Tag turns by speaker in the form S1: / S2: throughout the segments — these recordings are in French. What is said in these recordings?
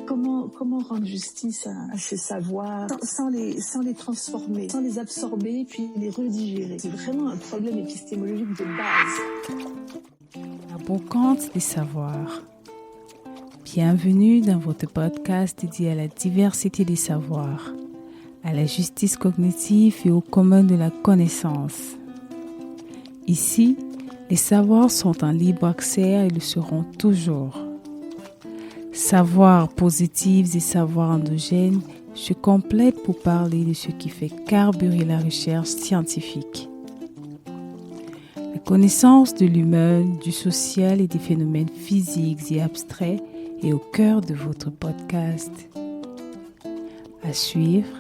S1: Comment rendre justice à ces savoirs sans les transformer, sans les absorber puis les redigérer. C'est vraiment un problème épistémologique de base.
S2: La brocante des savoirs. Bienvenue dans votre podcast dédié à la diversité des savoirs, à la justice cognitive et au commun de la connaissance. Ici, les savoirs sont en libre accès et le seront toujours. Savoirs positifs et savoirs endogènes se complètent pour parler de ce qui fait carburer la recherche scientifique. La connaissance de l'humain, du social et des phénomènes physiques et abstraits est au cœur de votre podcast. À suivre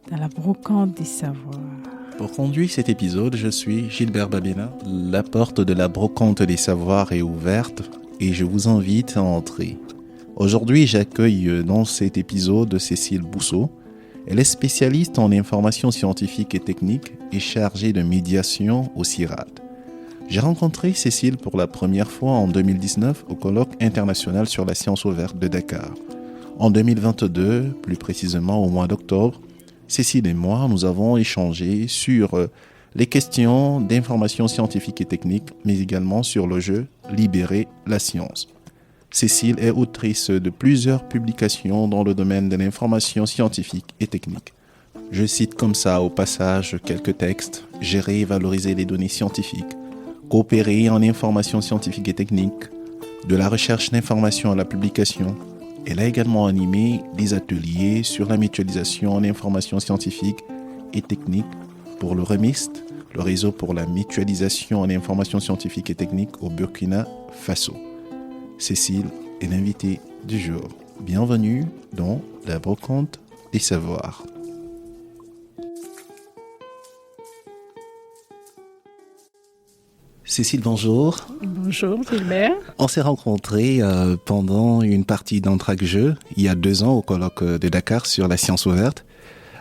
S2: dans la brocante des savoirs.
S3: Pour conduire cet épisode, je suis Gilbert Babina. La porte de la brocante des savoirs est ouverte et je vous invite à entrer. Aujourd'hui, j'accueille dans cet épisode Cécile Bousseau. Elle est spécialiste en information scientifique et technique et chargée de médiation au CIRAD. J'ai rencontré Cécile pour la première fois en 2019 au colloque international sur la science ouverte de Dakar. En 2022, plus précisément au mois d'octobre, Cécile et moi, nous avons échangé sur les questions d'information scientifique et technique, mais également sur le jeu « Libérer la science ». Cécile est autrice de plusieurs publications dans le domaine de l'information scientifique et technique. Je cite comme ça au passage quelques textes: gérer et valoriser les données scientifiques, coopérer en information scientifique et technique, de la recherche d'information à la publication. Elle a également animé des ateliers sur la mutualisation en information scientifique et technique pour le REMIST, le réseau pour la mutualisation en information scientifique et technique au Burkina Faso. Cécile est l'invitée du jour. Bienvenue dans la brocante des savoirs. Cécile, bonjour.
S2: Bonjour Gilbert.
S3: On s'est rencontrés pendant une partie d'Entraque-Jeux il y a 2 ans au colloque de Dakar sur la science ouverte.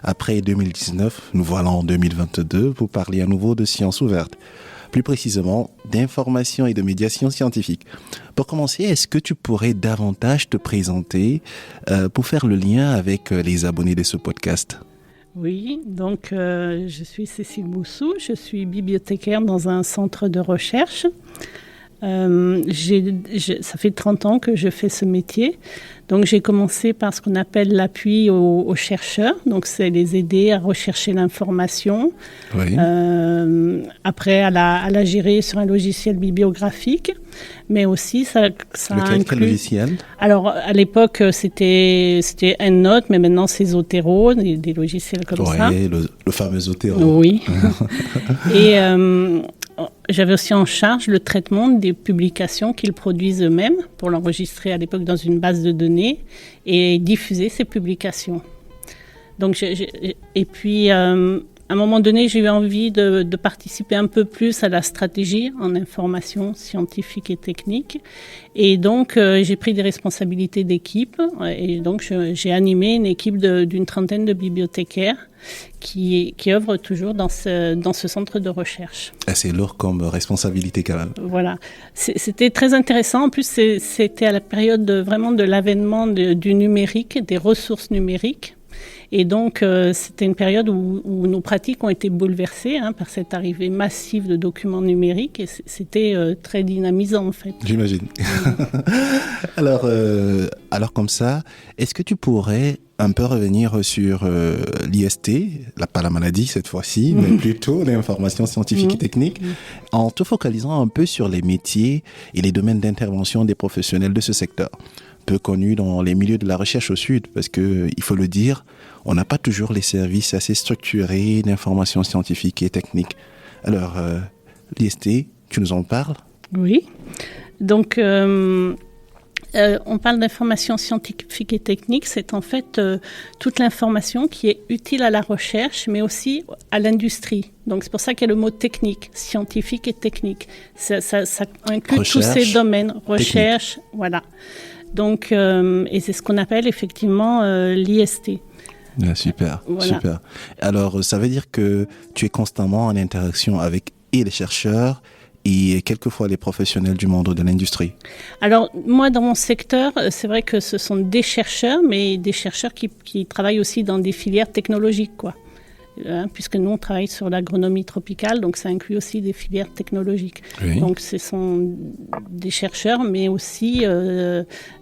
S3: Après 2019, nous voilà en 2022 pour parler à nouveau de science ouverte. Plus précisément d'information et de médiation scientifique. Pour commencer, est-ce que tu pourrais davantage te présenter pour faire le lien avec les abonnés de ce podcast ?
S4: Oui, donc je suis Cécile Bousseau, je suis bibliothécaire dans un centre de recherche. Ça fait 30 ans que je fais ce métier. Donc j'ai commencé par ce qu'on appelle l'appui aux chercheurs. Donc c'est les aider à rechercher l'information.
S3: Oui.
S4: Après à la gérer sur un logiciel bibliographique. Mais aussi ça inclut...
S3: Quel logiciel ?
S4: Alors à l'époque c'était EndNote, mais maintenant c'est Zotero, des logiciels comme ça.
S3: Oui, le fameux Zotero.
S4: Oui. Et j'avais aussi en charge le traitement des publications qu'ils produisent eux-mêmes pour l'enregistrer à l'époque dans une base de données et diffuser ces publications. Donc, et puis, à un moment donné, j'ai eu envie de participer un peu plus à la stratégie en information scientifique et technique. Et donc, j'ai pris des responsabilités d'équipe. Et donc, j'ai animé une équipe d'une trentaine de bibliothécaires qui œuvrent toujours dans ce centre de recherche.
S3: C'est lourd comme responsabilité quand même.
S4: Voilà. C'était très intéressant. En plus, c'était à la période vraiment de l'avènement du numérique, des ressources numériques. Et donc, c'était une période où nos pratiques ont été bouleversées par cette arrivée massive de documents numériques et c'était très dynamisant en fait.
S3: J'imagine. Alors comme ça, est-ce que tu pourrais un peu revenir sur l'IST, pas la maladie cette fois-ci, mais plutôt l'information scientifique et technique, en te focalisant un peu sur les métiers et les domaines d'intervention des professionnels de ce secteur, peu connus dans les milieux de la recherche au Sud, parce que, il faut le dire, on n'a pas toujours les services assez structurés d'information scientifique et technique. Alors, l'IST, tu nous en parles ?
S4: Oui. Donc, on parle d'information scientifique et technique. C'est en fait toute l'information qui est utile à la recherche, mais aussi à l'industrie. Donc, c'est pour ça qu'il y a le mot technique, scientifique et technique. Ça inclut recherche, tous ces domaines. Recherche, technique. Voilà. Donc, et c'est ce qu'on appelle effectivement l'IST.
S3: Ah, super, voilà. Super. Alors, ça veut dire que tu es constamment en interaction avec et les chercheurs et quelquefois les professionnels du monde de l'industrie?
S4: Alors, moi, dans mon secteur, c'est vrai que ce sont des chercheurs, mais des chercheurs qui travaillent aussi dans des filières technologiques, quoi. Puisque nous, on travaille sur l'agronomie tropicale, donc ça inclut aussi des filières technologiques.
S3: Oui.
S4: Donc, ce sont des chercheurs, mais aussi,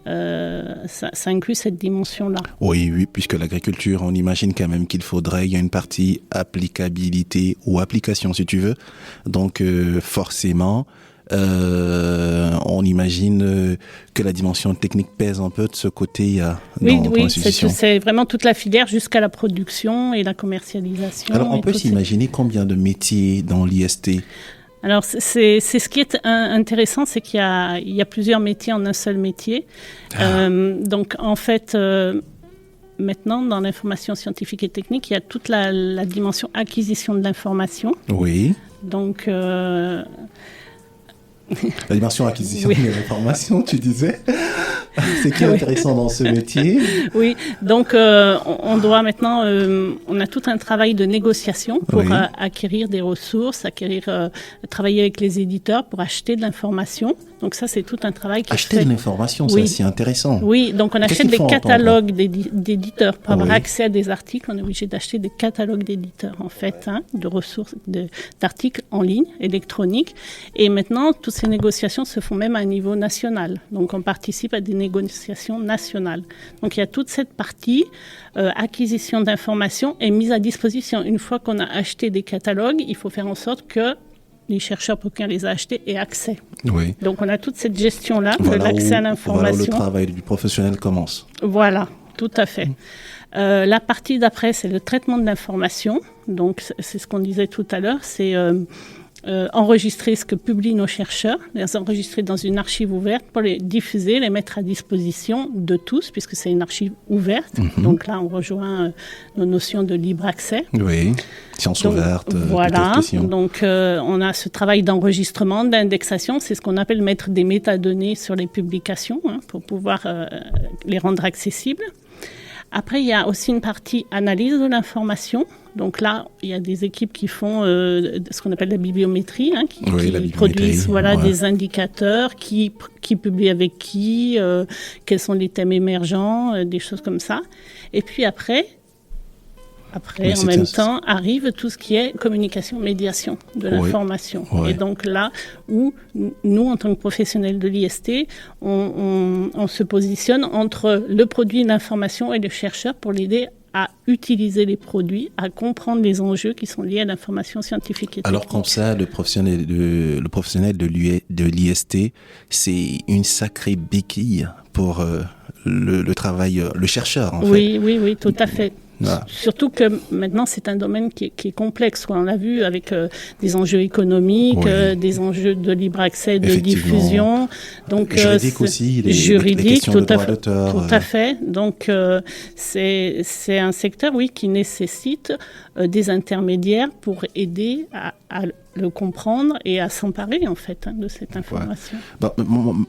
S4: ça inclut cette dimension-là.
S3: Oui, puisque l'agriculture, on imagine quand même qu'il il y a une partie applicabilité ou application, si tu veux. Donc, forcément, on imagine que la dimension technique pèse un peu de ce côté dans l'institution.
S4: C'est vraiment toute la filière jusqu'à la production et la commercialisation.
S3: Alors, on peut s'imaginer combien de métiers dans l'IST?
S4: Alors, c'est ce qui est intéressant, c'est qu'il y a plusieurs métiers en un seul métier. Donc, en fait, maintenant, dans l'information scientifique et technique, il y a toute la dimension acquisition de l'information.
S3: Oui.
S4: Donc,
S3: la dimension acquisition de l'information, tu disais. C'est qui est intéressant dans ce métier? Oui,
S4: donc on doit maintenant, on a tout un travail de négociation pour acquérir des ressources, travailler avec les éditeurs pour acheter de l'information. Donc ça, c'est tout un travail qui
S3: Acheter de l'information, c'est assez intéressant.
S4: Oui, donc on achète des catalogues d'éditeurs. Pour avoir accès à des articles, on est obligé d'acheter des catalogues d'éditeurs, en fait, de ressources, d'articles en ligne, électroniques. Et maintenant, toutes ces négociations se font même à un niveau national. Donc on participe à des négociations nationales. Donc il y a toute cette partie acquisition d'informations et mise à disposition. Une fois qu'on a acheté des catalogues, il faut faire en sorte que les chercheurs pour qui on les a achetés aient accès. Oui. Donc on a toute cette gestion-là de l'accès à l'information.
S3: Voilà où le travail du professionnel commence.
S4: Voilà, tout à fait. La partie d'après, c'est le traitement de l'information. Donc c'est ce qu'on disait tout à l'heure, c'est enregistrer ce que publient nos chercheurs, les enregistrer dans une archive ouverte pour les diffuser, les mettre à disposition de tous, puisque c'est une archive ouverte. Donc là, on rejoint nos notions de libre accès.
S3: Oui, science ouverte.
S4: Voilà, donc on a ce travail d'enregistrement, d'indexation, c'est ce qu'on appelle mettre des métadonnées sur les publications pour pouvoir les rendre accessibles. Après, il y a aussi une partie analyse de l'information. Donc là, il y a des équipes qui font ce qu'on appelle la bibliométrie, qui produisent des indicateurs, qui publient avec qui, quels sont les thèmes émergents, des choses comme ça. Et puis après en même temps, arrive tout ce qui est communication, médiation de l'information. Et donc là où nous, en tant que professionnels de l'IST, on se positionne entre le produit, l'information et le chercheur pour l'aider à utiliser les produits, à comprendre les enjeux qui sont liés à l'information scientifique et technique.
S3: Alors comme ça, le professionnel de l'IST, c'est une sacrée béquille pour le travail, le chercheur en fait.
S4: Oui, tout à fait. Ah. Surtout que maintenant, c'est un domaine qui est complexe. On l'a vu avec des enjeux économiques, des enjeux de libre accès, de diffusion. Donc,
S3: juridique aussi, les questions de droit d'auteur.
S4: Tout à fait. Donc, c'est un secteur, qui nécessite des intermédiaires pour aider à le comprendre et à s'emparer, en fait, de cette information.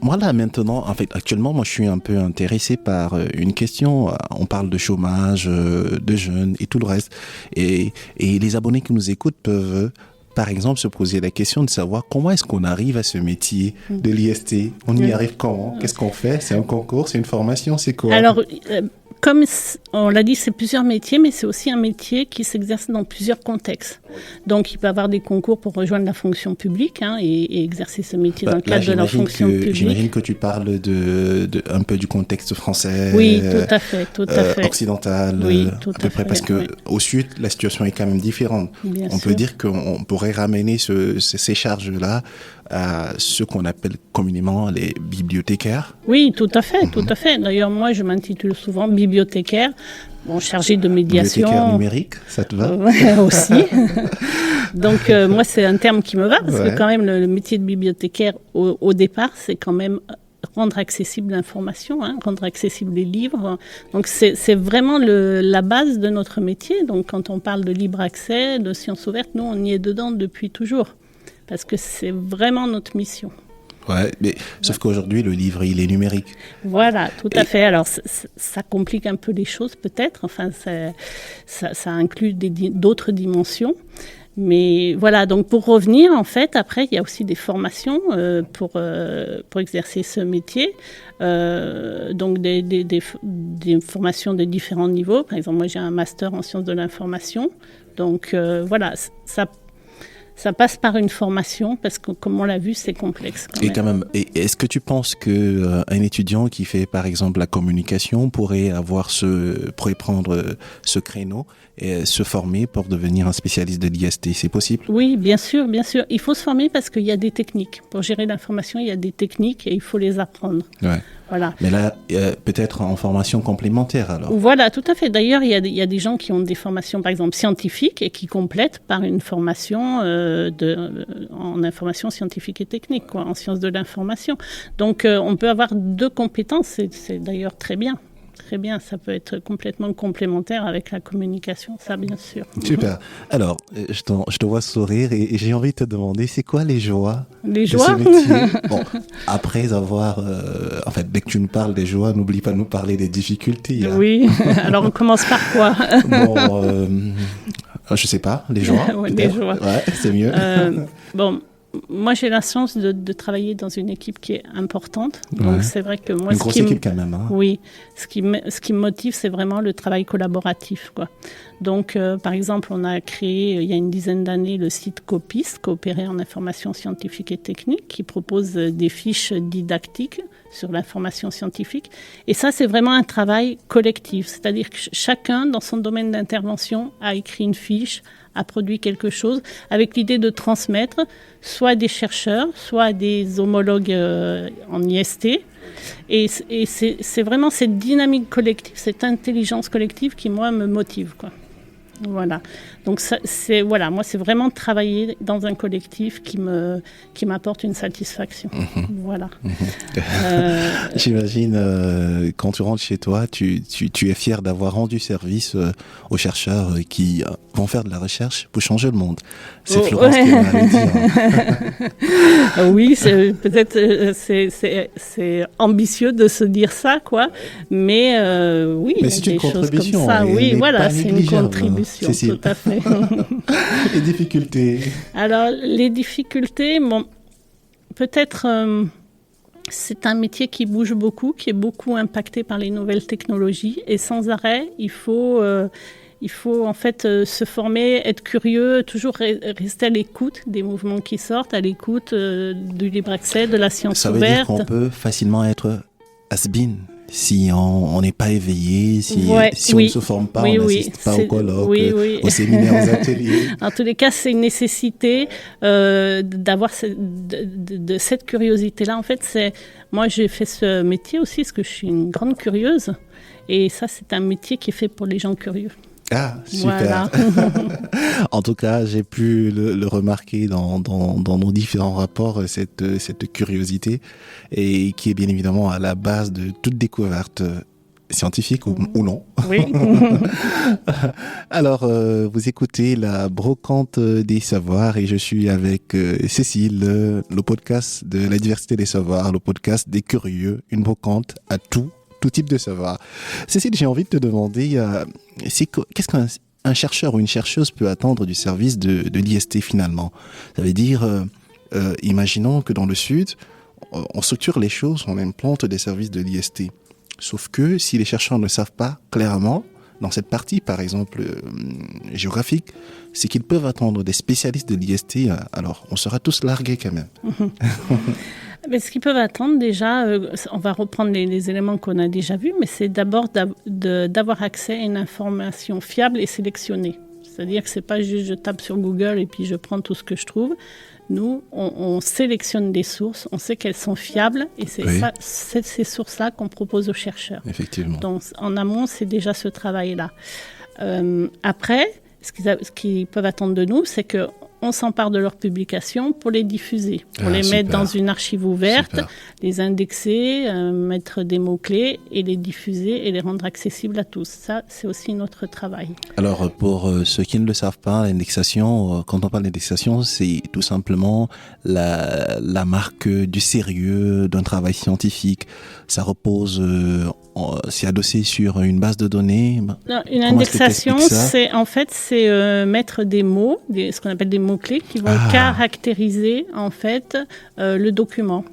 S3: Moi, là, maintenant, en fait, actuellement, moi, je suis un peu intéressé par une question. On parle de chômage, de jeunes et tout le reste. Et les abonnés qui nous écoutent peuvent, par exemple, se poser la question de savoir comment est-ce qu'on arrive à ce métier de l'IST. On y arrive comment? Qu'est-ce qu'on fait? C'est un concours? C'est une formation? C'est quoi?
S4: Alors, comme on l'a dit, c'est plusieurs métiers, mais c'est aussi un métier qui s'exerce dans plusieurs contextes. Donc, il peut y avoir des concours pour rejoindre la fonction publique et exercer ce métier dans le cadre de la fonction publique.
S3: J'imagine que tu parles un peu du contexte français,
S4: oui, tout à fait.
S3: occidental, à peu près, parce que au sud, la situation est quand même différente. On peut dire qu'on pourrait ramener ces charges-là à ce qu'on appelle communément les bibliothécaires.
S4: Oui, tout à fait. D'ailleurs, moi, je m'intitule souvent bibliothécaire, chargée de médiation.
S3: Bibliothécaire numérique, ça te va?
S4: Aussi. Donc, moi, c'est un terme qui me va, parce que quand même, le métier de bibliothécaire, au départ, c'est quand même rendre accessible l'information, rendre accessible les livres. Donc, c'est vraiment la base de notre métier. Donc, quand on parle de libre accès, de sciences ouvertes, nous, on y est dedans depuis toujours. Parce que c'est vraiment notre mission.
S3: Ouais, mais sauf qu'aujourd'hui, le livre, il est numérique.
S4: Voilà, tout à fait. Alors, ça complique un peu les choses, peut-être. Enfin, ça inclut d'autres dimensions. Mais voilà, donc pour revenir, en fait, après, il y a aussi des formations pour exercer ce métier. Donc des formations de différents niveaux. Par exemple, moi, j'ai un master en sciences de l'information. Donc voilà, ça passe par une formation parce que, comme on l'a vu, c'est complexe.
S3: Quand même, est-ce que tu penses que un étudiant qui fait, par exemple, la communication pourrait prendre ce créneau et se former pour devenir un spécialiste de l'IST? C'est possible?
S4: Oui, bien sûr, bien sûr. Il faut se former parce qu'il y a des techniques. Pour gérer l'information, il y a des techniques et il faut les apprendre.
S3: Ouais.
S4: Voilà.
S3: Mais là, peut-être en formation complémentaire alors.
S4: Voilà, tout à fait. D'ailleurs, il y a des gens qui ont des formations, par exemple, scientifiques et qui complètent par une formation en information scientifique et technique, quoi, en sciences de l'information. Donc, on peut avoir deux compétences. C'est d'ailleurs très bien. Très bien, ça peut être complètement complémentaire avec la communication, ça bien sûr.
S3: Super. Alors, je te vois sourire et j'ai envie de te demander, c'est quoi les joies
S4: de
S3: ce métier? Bon, après avoir, en fait, dès que tu nous parles des joies, n'oublie pas de nous parler des difficultés. Hein.
S4: Oui, alors on commence par quoi?
S3: Bon, je sais pas, les joies.
S4: Ouais, les joies.
S3: Ouais, c'est mieux.
S4: Bon. Moi, j'ai la chance de travailler dans une équipe qui est importante. Donc, c'est vrai que moi,
S3: une grosse équipe quand même. Hein.
S4: Oui. Ce qui me motive, c'est vraiment le travail collaboratif, quoi. Donc, par exemple, on a créé, il y a une dizaine d'années, le site Copis, Coopérer en information scientifique et technique, qui propose des fiches didactiques sur l'information scientifique. Et ça, c'est vraiment un travail collectif. C'est-à-dire que chacun, dans son domaine d'intervention, a écrit une fiche, a produit quelque chose, avec l'idée de transmettre soit à des chercheurs, soit à des homologues en IST. Et c'est vraiment cette dynamique collective, cette intelligence collective qui, moi, me motive, quoi. Voilà. Donc moi c'est vraiment travailler dans un collectif qui m'apporte une satisfaction. Voilà.
S3: J'imagine quand tu rentres chez toi, tu es fier d'avoir rendu service aux chercheurs qui vont faire de la recherche pour changer le monde. C'est Florence qui m'avait dit. Hein.
S4: Oui, peut-être c'est ambitieux de se dire ça, quoi. Mais oui,
S3: mais c'est une contribution.
S4: Comme ça. Oui, voilà, c'est une contribution.
S3: Cécile.
S4: Tout à fait.
S3: Les difficultés.
S4: Alors, les difficultés, bon, peut-être c'est un métier qui bouge beaucoup, qui est beaucoup impacté par les nouvelles technologies. Et sans arrêt, il faut en fait se former, être curieux, toujours rester à l'écoute des mouvements qui sortent, à l'écoute du libre accès, de la science ouverte.
S3: Ça veut dire qu'on peut facilement être has-been si on n'est pas éveillé, si on ne se forme pas, on n'assiste pas au colloque, aux séminaires, aux ateliers.
S4: En tous les cas, c'est une nécessité d'avoir de cette curiosité-là. En fait, moi, j'ai fait ce métier aussi parce que je suis une grande curieuse. Et ça, c'est un métier qui est fait pour les gens curieux.
S3: Ah, super. Voilà. En tout cas, j'ai pu le remarquer dans nos différents rapports, cette curiosité, et qui est bien évidemment à la base de toute découverte scientifique ou non.
S4: Oui.
S3: Alors, vous écoutez la brocante des savoirs et je suis avec Cécile, le podcast de la diversité des savoirs, le podcast des curieux, une brocante à tout type de savoir. Cécile, j'ai envie de te demander, qu'est-ce qu'un chercheur ou une chercheuse peut attendre du service de l'IST finalement? Ça veut dire, imaginons que dans le Sud, on structure les choses, on implante des services de l'IST. Sauf que si les chercheurs ne savent pas clairement, dans cette partie par exemple géographique, c'est qu'ils peuvent attendre des spécialistes de l'IST, alors on sera tous largués quand même.
S4: Mais ce qu'ils peuvent attendre déjà, on va reprendre les éléments qu'on a déjà vus, mais c'est d'abord d'avoir accès à une information fiable et sélectionnée. C'est-à-dire que ce n'est pas juste je tape sur Google et puis je prends tout ce que je trouve. Nous, on sélectionne des sources, on sait qu'elles sont fiables et c'est ces sources-là qu'on propose aux chercheurs.
S3: Effectivement.
S4: Donc en amont, c'est déjà ce travail-là. Après, ce qu'ils peuvent attendre de nous, c'est qu'on s'empare de leurs publications pour les diffuser, pour les mettre dans une archive ouverte, les indexer, mettre des mots-clés et les diffuser et les rendre accessibles à tous. Ça, c'est aussi notre travail.
S3: Alors, pour ceux qui ne le savent pas, l'indexation, quand on parle d'indexation, c'est tout simplement la marque du sérieux d'un travail scientifique. Ça repose c'est adossé sur une base de données.
S4: Non, une
S3: Comment est-ce que
S4: indexation,
S3: t'expliques ça
S4: c'est mettre des mots, ce qu'on appelle des mots-clés, qui vont caractériser en fait le document.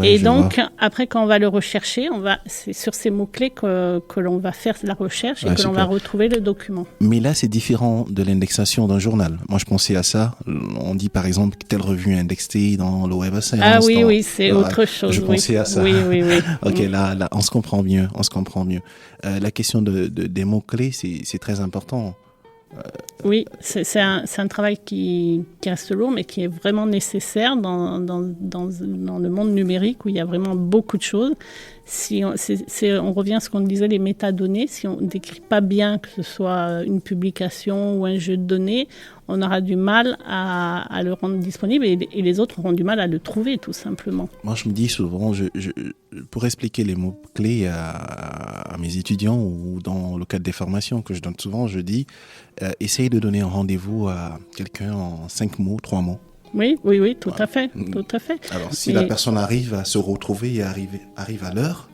S4: Et donc, après, quand on va le rechercher, c'est sur ces mots-clés que l'on va faire la recherche et que l'on va retrouver le document.
S3: Mais là, c'est différent de l'indexation d'un journal. Moi, je pensais à ça. On dit par exemple que telle revue est indexée dans le Web of Science.
S4: Ah oui, c'est autre chose.
S3: Je pensais à ça.
S4: Oui.
S3: Ok, là, on se comprend mieux. La question des mots-clés, c'est très important.
S4: Oui, c'est un travail qui reste lourd, mais qui est vraiment nécessaire dans le monde numérique où il y a vraiment beaucoup de choses. Si on revient à ce qu'on disait, les métadonnées, si on ne décrit pas bien que ce soit une publication ou un jeu de données, on aura du mal à le rendre disponible et les autres auront du mal à le trouver, tout simplement.
S3: Moi, je me dis souvent, pour expliquer les mots-clés à mes étudiants ou dans le cadre des formations que je donne souvent, je dis, essaye de donner un rendez-vous à quelqu'un en 5 mots, 3 mots.
S4: Oui, tout à fait.
S3: Alors, si la personne arrive à se retrouver et arrive à l'heure,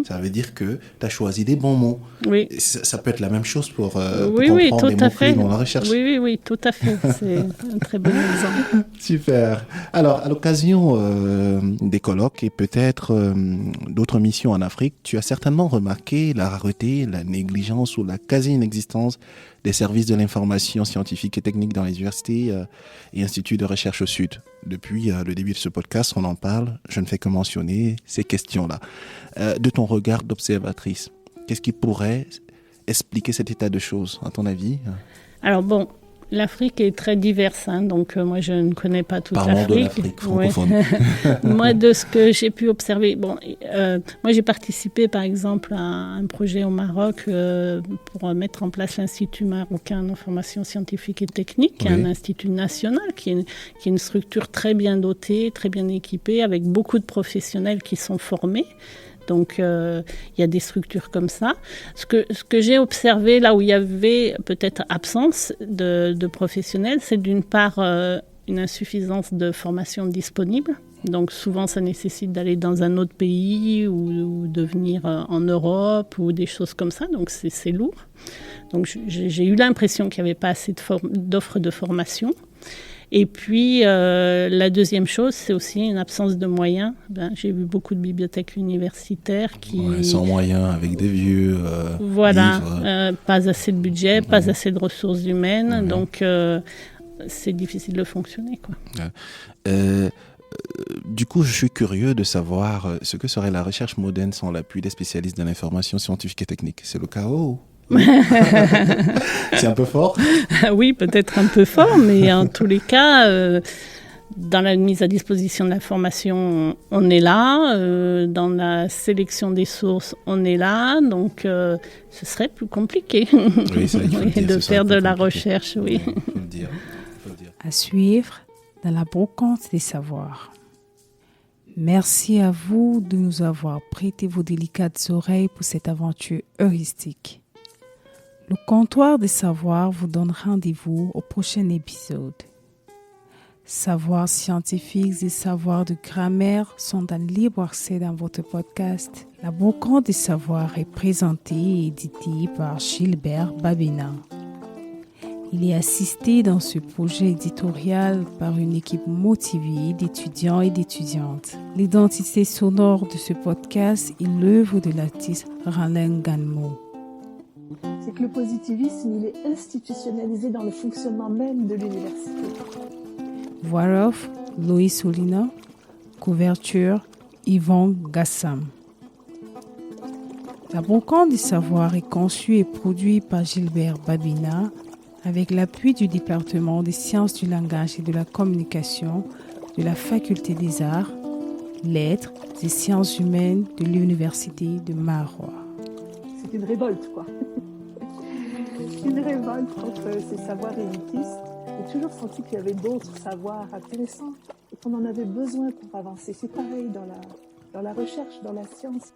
S3: ça veut dire que tu as choisi des bons mots.
S4: Oui.
S3: Ça peut être la même chose pour comprendre les
S4: mots-clés
S3: dans la recherche.
S4: Oui, tout à fait. C'est un très bon exemple.
S3: Super. Alors, à l'occasion des colloques et peut-être d'autres missions en Afrique, tu as certainement remarqué la rareté, la négligence ou la quasi-inexistence des services de l'information scientifique et technique dans les universités et instituts de recherche au Sud. Depuis le début de ce podcast, on en parle. Je ne fais que mentionner ces questions-là. De ton regard d'observatrice, qu'est-ce qui pourrait expliquer cet état de choses, à ton avis ?
S4: Alors bon, l'Afrique est très diverse, donc moi je ne connais pas toute l'Afrique.
S3: Parlons de l'Afrique francophone.
S4: Moi, de ce que j'ai pu observer, moi j'ai participé par exemple à un projet au Maroc pour mettre en place l'Institut marocain d'information scientifique et technique, qui est un institut national, qui est une structure très bien dotée, très bien équipée, avec beaucoup de professionnels qui sont formés. Donc, il y a des structures comme ça. Ce que j'ai observé, là où il y avait peut-être absence de professionnels, c'est d'une part une insuffisance de formation disponible. Donc, souvent, ça nécessite d'aller dans un autre pays ou de venir en Europe ou des choses comme ça. Donc, c'est lourd. Donc, j'ai eu l'impression qu'il n'y avait pas assez d'offres de formation. Et puis, la deuxième chose, c'est aussi une absence de moyens. J'ai vu beaucoup de bibliothèques universitaires qui...
S3: sans moyens, avec des vieux livres.
S4: Pas assez de budget, pas assez de ressources humaines. Donc, c'est difficile de fonctionner, quoi.
S3: Du coup, je suis curieux de savoir ce que serait la recherche moderne sans l'appui des spécialistes de l'information scientifique et technique. C'est le chaos. C'est un peu fort.
S4: Oui, peut-être un peu fort, mais en tous les cas, dans la mise à disposition de l'information, on est là. Dans la sélection des sources, on est là. Donc, ce serait plus compliqué de faire de la recherche. Oui.
S3: Faut le dire.
S2: À suivre dans la brocante des savoirs. Merci à vous de nous avoir prêté vos délicates oreilles pour cette aventure heuristique. Le comptoir des savoirs vous donne rendez-vous au prochain épisode. Savoirs scientifiques et savoirs de grammaire sont en libre accès dans votre podcast. La brocante des savoirs est présentée et éditée par Gilbert Babina. Il est assisté dans ce projet éditorial par une équipe motivée d'étudiants et d'étudiantes. L'identité sonore de ce podcast est l'œuvre de l'artiste Ralen Ganmo.
S1: C'est que le positivisme, il est institutionnalisé dans le fonctionnement même de l'université.
S2: Voix off, Loïs Solina. Couverture, Yvon Gassam. La brocante du savoir est conçue et produite par Gilbert Babina avec l'appui du département des sciences du langage et de la communication de la Faculté des arts, lettres et sciences humaines de l'Université de Maroua.
S1: C'est une révolte, quoi. Une révolte contre ces savoirs élitistes. J'ai toujours senti qu'il y avait d'autres savoirs intéressants et qu'on en avait besoin pour avancer. C'est pareil dans la recherche, dans la science.